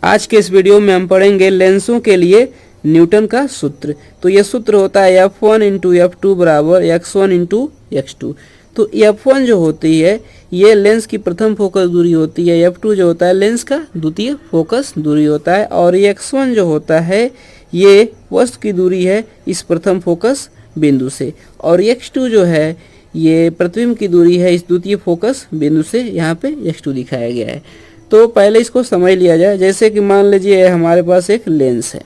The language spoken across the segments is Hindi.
आज के इस वीडियो में हम पढ़ेंगे लेंसों के लिए न्यूटन का सूत्र। तो यह सूत्र होता है F1 इंटू F2 बराबर x1 इंटू x2। तो F1 जो होती है ये लेंस की प्रथम फोकस दूरी होती है, F2 जो होता है लेंस का द्वितीय फोकस दूरी होता है, और ये x1 जो होता है ये वस्तु की दूरी है इस प्रथम फोकस बिंदु से, और x2 जो है ये प्रतिबिंब की दूरी है इस द्वितीय फोकस बिंदु से। यहाँ पे x2 दिखाया गया है। तो पहले इसको समझ लिया जाए। जैसे कि मान लीजिए हमारे पास एक लेंस है,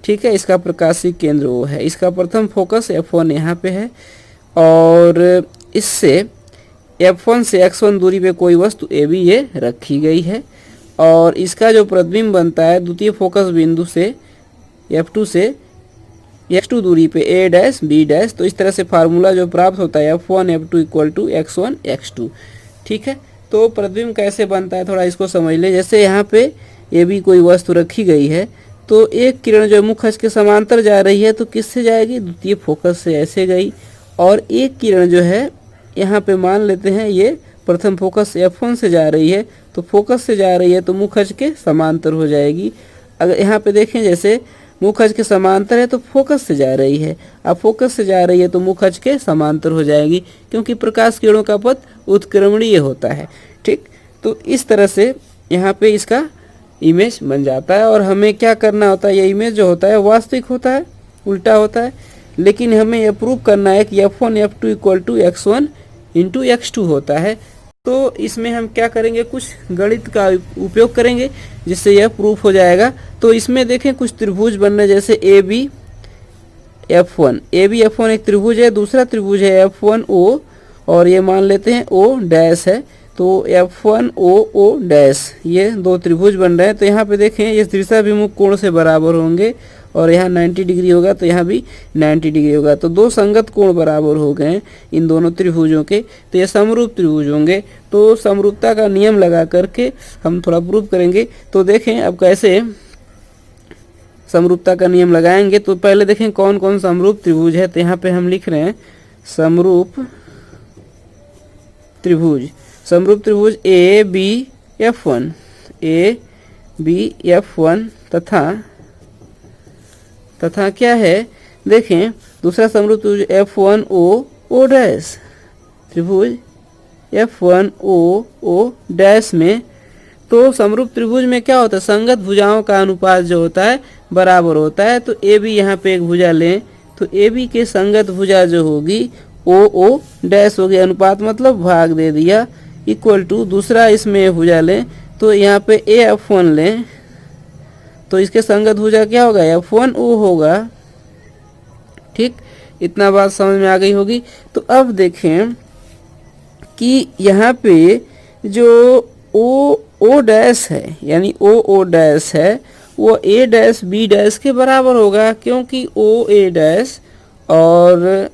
ठीक है, इसका प्रकाशीय केंद्र O है, इसका प्रथम फोकस F1 यहाँ पे है, और इससे F1 से x1 दूरी पे कोई वस्तु AB ये रखी गई है, और इसका जो प्रतिबिंब बनता है द्वितीय फोकस बिंदु से F2 से x2 दूरी पे A डैश B डैश। तो इस तरह से फार्मूला जो प्राप्त होता है F1 F2 equal to x1 x2, ठीक है। तो प्रतिबिंब कैसे बनता है थोड़ा इसको समझ ले। जैसे यहाँ पे AB कोई वस्तु रखी गई है, तो एक किरण जो मुख्य अक्ष के समांतर जा रही है तो किससे जाएगी, द्वितीय फोकस से ऐसे गई, और एक किरण जो है यहाँ पे मान लेते हैं ये प्रथम फोकस F1 से जा रही है, तो फोकस से जा रही है तो मुख्य अक्ष के समांतर हो जाएगी। अगर यहाँ पे देखें जैसे मुख्य अक्ष के समांतर है तो फोकस से जा रही है, अब फोकस से जा रही है तो मुख्य अक्ष के समांतर हो जाएगी, क्योंकि प्रकाश किरणों का पथ उत्क्रमणीय होता है, ठीक। तो इस तरह से यहाँ पे इसका इमेज बन जाता है, और हमें क्या करना होता है, ये इमेज जो होता है वास्तविक होता है, उल्टा होता है, लेकिन हमें यह प्रूव करना है कि F1 F2 equal to x1 into x2 होता है। तो इसमें हम क्या करेंगे, कुछ गणित का उपयोग करेंगे जिससे यह प्रूफ हो जाएगा। तो इसमें देखें कुछ त्रिभुज बन रहे, जैसे AB F1 एक त्रिभुज है, दूसरा त्रिभुज है F1O, और ये मान लेते हैं O डैश है, तो F1O डैश, ये दो त्रिभुज बन रहे हैं। तो यहाँ पे देखें ये त्रिशाभिमुख कोण से बराबर होंगे, और यहाँ 90 डिग्री होगा तो यहाँ भी 90 डिग्री होगा, तो दो संगत कोण बराबर हो गए इन दोनों त्रिभुजों के, तो ये समरूप त्रिभुज होंगे। तो समरूपता का नियम लगा करके हम थोड़ा प्रूफ करेंगे। तो देखें अब कैसे समरूपता का नियम लगाएंगे। तो पहले देखें कौन कौन समरूप त्रिभुज है। तो यहाँ पे हम लिख रहे हैं समरूप त्रिभुज A B F1 तथा क्या है, देखें दूसरा समरूप त्रिभुज F1O डैश, त्रिभुज F1O डैश में। तो समरूप त्रिभुज में क्या होता है, संगत भुजाओं का अनुपात जो होता है बराबर होता है। तो AB यहाँ पे एक भुजा लें, तो AB के संगत भुजा जो होगी OO डैश होगी, अनुपात मतलब भाग दे दिया, इक्वल टू दूसरा इसमें भुजा लें, तो यहाँ पे AF1 लें, तो इसके संगत भुजा क्या होगा, F1O होगा, ठीक। इतना बात समझ में आ गई होगी। तो अब देखें कि यहाँ पे जो O डैश है यानी O डैश है वो A डैश B डैश के बराबर होगा, क्योंकि OA डैश और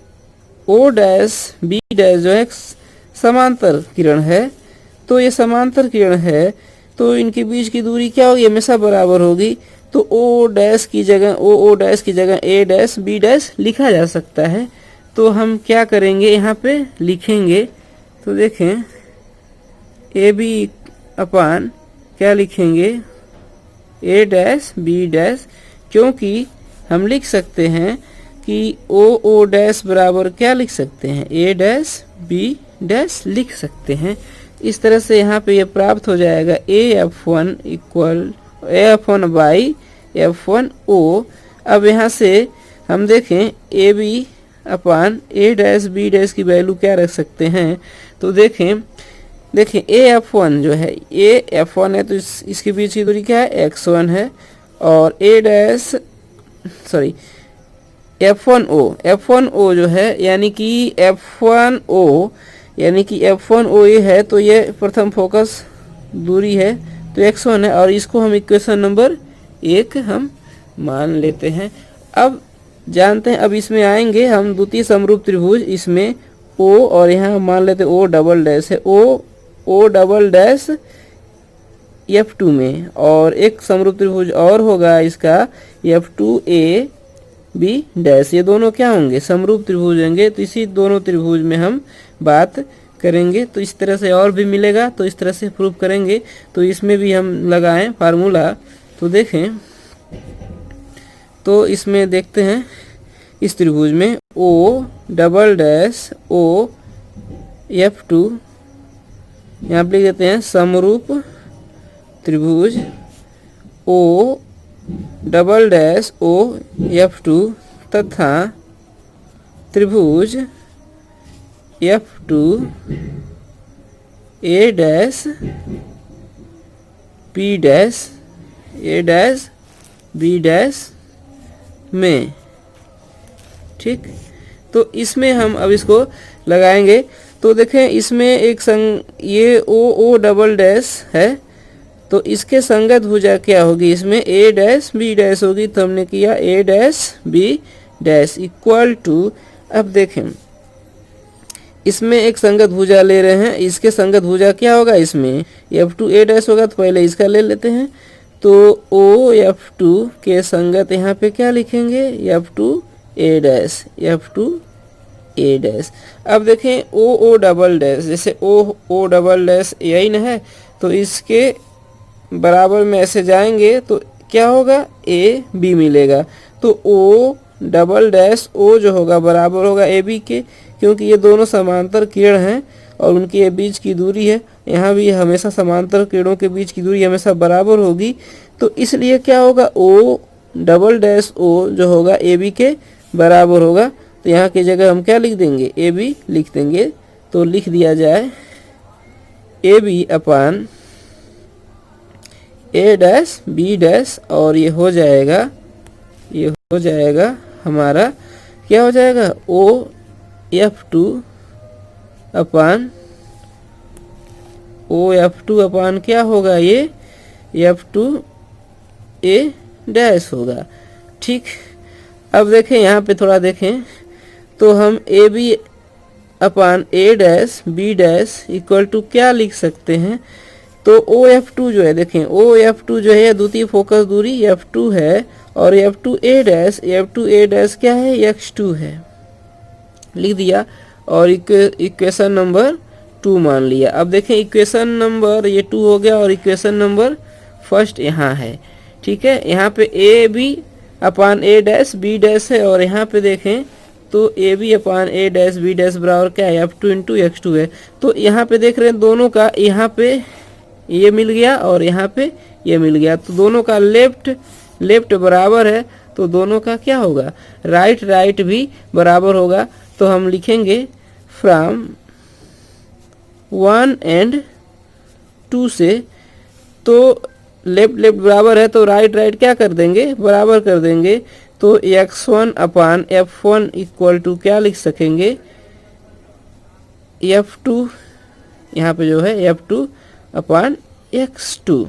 O डैश B डैश जो है समांतर किरण है। तो ये समांतर किरण है, तो इनके बीच की दूरी क्या होगी, हमेशा बराबर होगी। तो O डैश की जगह A डैश B डैश लिखा जा सकता है। तो हम क्या करेंगे, यहाँ पे लिखेंगे, तो देखें AB अपान क्या लिखेंगे, A डैश B डैश, क्योंकि हम लिख सकते हैं कि O डैश बराबर क्या लिख सकते हैं, A डैश B डैश लिख सकते हैं। इस तरह से यहाँ पे ये प्राप्त हो जाएगा AF1 equal AF1 by F1O। अब यहाँ से हम देखें AB upon A dash B dash की वैल्यू क्या रख सकते हैं। तो देखें AF1 जो है AF1 है, तो इसके बीच की दूरी क्या है, x1 है, और F1O जो है यानी कि F1O ये है, तो ये प्रथम फोकस दूरी है तो x1 है, और इसको हम इक्वेशन नंबर 1 हम मान लेते हैं। अब जानते हैं, अब इसमें आएंगे हम द्वितीय समरूप त्रिभुज, इसमें O और यहाँ मान लेते हैं O डबल डैश है, O डबल डैश F2 में, और एक समरूप त्रिभुज और होगा इसका F2A B डैश। ये दोनों क्या होंगे, समरूप त्रिभुज होंगे। तो इसी दोनों त्रिभुज में हम बात करेंगे। तो इस तरह से और भी मिलेगा, तो इस तरह से प्रूव करेंगे। तो इसमें भी हम लगाएं फार्मूला तो देखें तो इसमें देखते हैं इस त्रिभुज में O double dash O F2, यहाँ पे लिख देते हैं समरूप त्रिभुज O double dash O F2 तथा त्रिभुज F2 A dash B dash A dash B dash में। ठीक, तो इसमें हम अब इसको लगाएंगे। तो देखें इसमें एक ये O डबल डैश है, तो इसके संगत भुजा क्या होगी, इसमें A डैश B डैश होगी। तो हमने किया A dash B dash equal to, अब देखें इसमें एक संगत भुजा ले रहे हैं, इसके संगत भुजा क्या होगा, इसमें F2 A डैश होगा। तो पहले इसका ले लेते हैं। तो O F2 के संगत यहाँ पे क्या लिखेंगे, F2 A dash F2 A dash. अब देखें O डबल डैश, जैसे O डबल डैश यही न है, तो इसके बराबर में ऐसे जाएंगे तो क्या होगा, A B मिलेगा। तो O डबल डैश O जो होगा बराबर होगा ए बी के, क्योंकि ये दोनों समांतर किरण हैं और उनके बीच की दूरी है। यहाँ भी हमेशा समांतर किरणों के बीच की दूरी हमेशा बराबर होगी। तो इसलिए क्या होगा, O डबल डैश O जो होगा ए बी के बराबर होगा। तो यहाँ की जगह हम क्या लिख देंगे, ए बी लिख देंगे। तो लिख दिया जाए A B upon A dash B dash, और ये हो जाएगा हमारा क्या हो जाएगा, O F2 अपान O F2 अपान क्या होगा, ये F2 A डैश होगा। ठीक, अब देखें यहाँ पे थोड़ा देखें तो हम A B upon A dash B dash equal to क्या लिख सकते हैं। तो OF2 जो है, देखें OF2 जो है द्वितीय फोकस दूरी F2 है, और F2 A डैश क्या है, X2 है। लिख दिया और इक्वेशन नंबर 2 मान लिया। अब देखें इक्वेशन नंबर ये 2 हो गया और इक्वेशन नंबर फर्स्ट यहाँ है। ठीक है, यहाँ पे A B upon A dash B dash है, और यहाँ पे देखें तो A B upon A dash B dash बराबर क्या है, F2 इंटू X2 है। तो यहाँ पे देख रहे हैं दोनों का, यहाँ पे ये मिल गया और यहाँ पे ये मिल गया। तो दोनों का लेफ्ट बराबर है, तो दोनों का क्या होगा, राइट भी बराबर होगा। तो हम लिखेंगे फ्रॉम 1 and 2 से, तो लेफ्ट बराबर है तो राइट क्या कर देंगे, बराबर कर देंगे। तो x1 upon F1 equal to क्या लिख सकेंगे, F2, यहाँ पे जो है F2 अपान X2।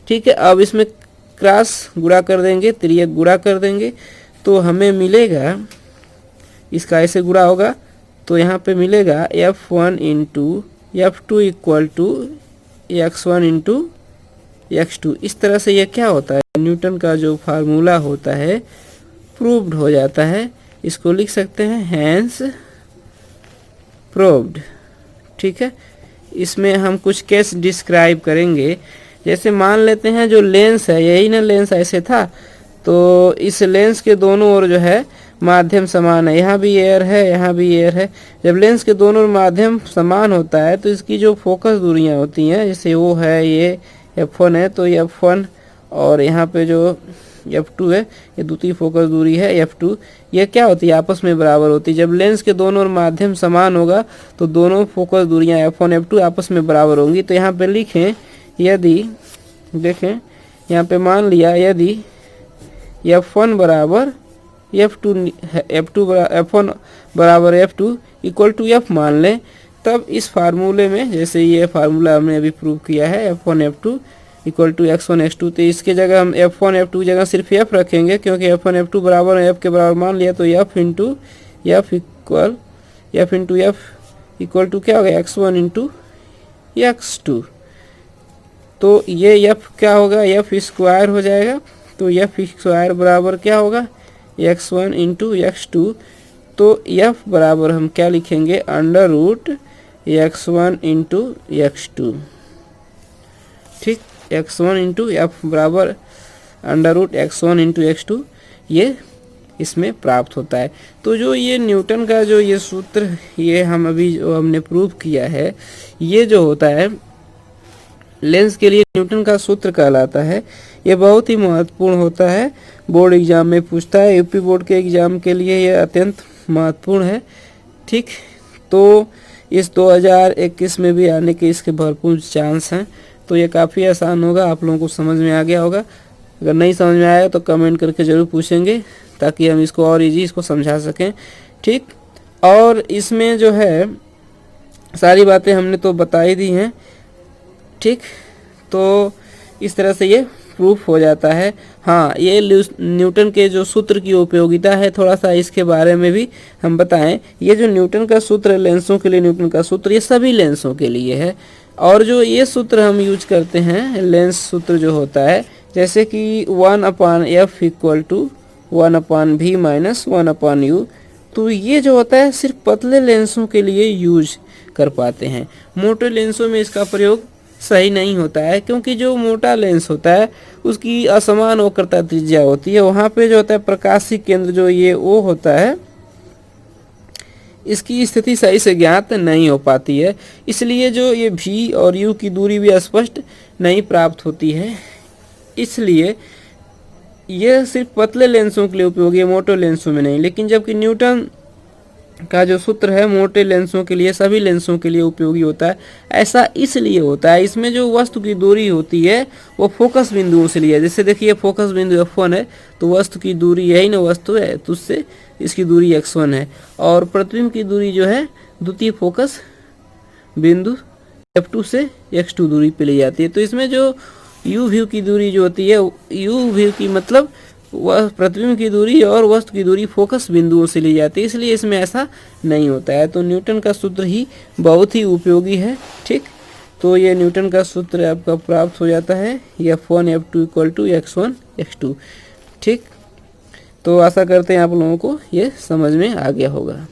ठीक है, अब इसमें क्रॉस गुणा कर देंगे, तिर्यक गुणा कर देंगे, तो हमें मिलेगा, इसका ऐसे गुणा होगा तो यहाँ पे मिलेगा F1 into F2 equal to X1 into X2। इस तरह से यह क्या होता है, न्यूटन का जो फार्मूला होता है प्रूव्ड हो जाता है। इसको लिख सकते हैं हैंस प्रूव्ड। ठीक है, इसमें हम कुछ केस डिस्क्राइब करेंगे। जैसे मान लेते हैं जो लेंस है, यही ना लेंस ऐसे था, तो इस लेंस के दोनों ओर जो है माध्यम समान है, यहाँ भी एयर है यहाँ भी एयर है। जब लेंस के दोनों माध्यम समान होता है तो इसकी जो फोकस दूरियां होती हैं, जैसे वो है ये F1 है, तो F1 और यहाँ पे जो F2 है, ये द्वितीय फोकस दूरी है F2, ये क्या होती है, आपस में बराबर होती है। जब लेंस के दोनों ओर माध्यम समान होगा तो दोनों फोकस दूरियां F1 F2 आपस में बराबर होंगी। तो यहाँ पे लिखें, यदि देखें यहाँ पे मान लिया यदि F1 बराबर F1 बराबर F2 इक्वल टू F मान लें, तब इस फार्मूले में, जैसे ये फार्मूला हमने अभी प्रूव किया है F1 F2 equal to X1 X2, तो इसके जगह हम F1 F2 जगह सिर्फ F रखेंगे, क्योंकि F1 F2 बराबर है F के बराबर मान लिया। तो F into F equal to क्या होगा, X1 इंटू X2। तो ये F क्या होगा, F स्क्वायर हो जाएगा। तो F स्क्वायर बराबर क्या होगा, X1 इंटू X2। तो F बराबर हम क्या लिखेंगे, under root X1 into X2। ठीक, X1 इंटू F बराबर √x1 इंटू x2 ये इसमें प्राप्त होता है। तो जो ये न्यूटन का जो ये सूत्र ये हम अभी जो हमने प्रूव किया है, ये जो होता है लेंस के लिए न्यूटन का सूत्र कहलाता है। ये बहुत ही महत्वपूर्ण होता है, बोर्ड एग्जाम में पूछता है, यूपी बोर्ड के एग्जाम के लिए ये अत्यंत महत्वपूर्ण है। ठीक, तो इस 2021 में भी आने के इसके भरपूर चांस हैं। तो ये काफ़ी आसान होगा, आप लोगों को समझ में आ गया होगा। अगर नहीं समझ में आया तो कमेंट करके ज़रूर पूछेंगे ताकि हम इसको और इजी इसको समझा सकें। ठीक, और इसमें जो है सारी बातें हमने तो बता ही दी हैं। ठीक, तो इस तरह से ये प्रूफ हो जाता है। हाँ, ये न्यूटन के जो सूत्र की उपयोगिता है, थोड़ा सा इसके बारे में भी हम बताएं। ये जो न्यूटन का सूत्र लेंसों के लिए, न्यूटन का सूत्र ये सभी लेंसों के लिए है। और जो ये सूत्र हम यूज करते हैं, लेंस सूत्र जो होता है, जैसे कि 1/f equal to 1/v minus 1/u, तो ये जो होता है सिर्फ पतले लेंसों के लिए यूज कर पाते हैं। मोटे लेंसों में इसका प्रयोग सही नहीं होता है, क्योंकि जो मोटा लेंस होता है उसकी असमान वक्रता त्रिज्या होती है। वहाँ पे जो होता है प्रकाशीय केंद्र जो ये O होता है, इसकी स्थिति सही से ज्ञात नहीं हो पाती है। इसलिए जो ये V और U की दूरी भी स्पष्ट नहीं प्राप्त होती है। इसलिए ये सिर्फ पतले लेंसों के लिए उपयोगी है, मोटे लेंसों में नहीं। लेकिन जबकि न्यूटन का जो सूत्र है मोटे लेंसों के लिए, सभी लेंसों के लिए उपयोगी होता है। ऐसा इसलिए होता है, इसमें जो वस्तु की दूरी होती है वो फोकस बिंदुओं से लिया। जैसे देखिए फोकस बिंदु f1 है, तो वस्तु की दूरी यही ना वस्तु है, तो उससे इसकी दूरी x1 है। और प्रतिबिंब की दूरी जो है द्वितीय फोकस बिंदु f2 से x2 दूरी पे ली जाती है। तो इसमें जो u व्यू की दूरी जो होती है, u व्यू की मतलब वह प्रतिबिंब की दूरी और वस्तु की दूरी फोकस बिंदुओं से ली जाती है, इसलिए इसमें ऐसा नहीं होता है। तो न्यूटन का सूत्र ही बहुत ही उपयोगी है। ठीक, तो ये न्यूटन का सूत्र आपका प्राप्त हो जाता है F1 F2 equal to x1 x2। ठीक, तो आशा करते हैं आप लोगों को ये समझ में आ गया होगा।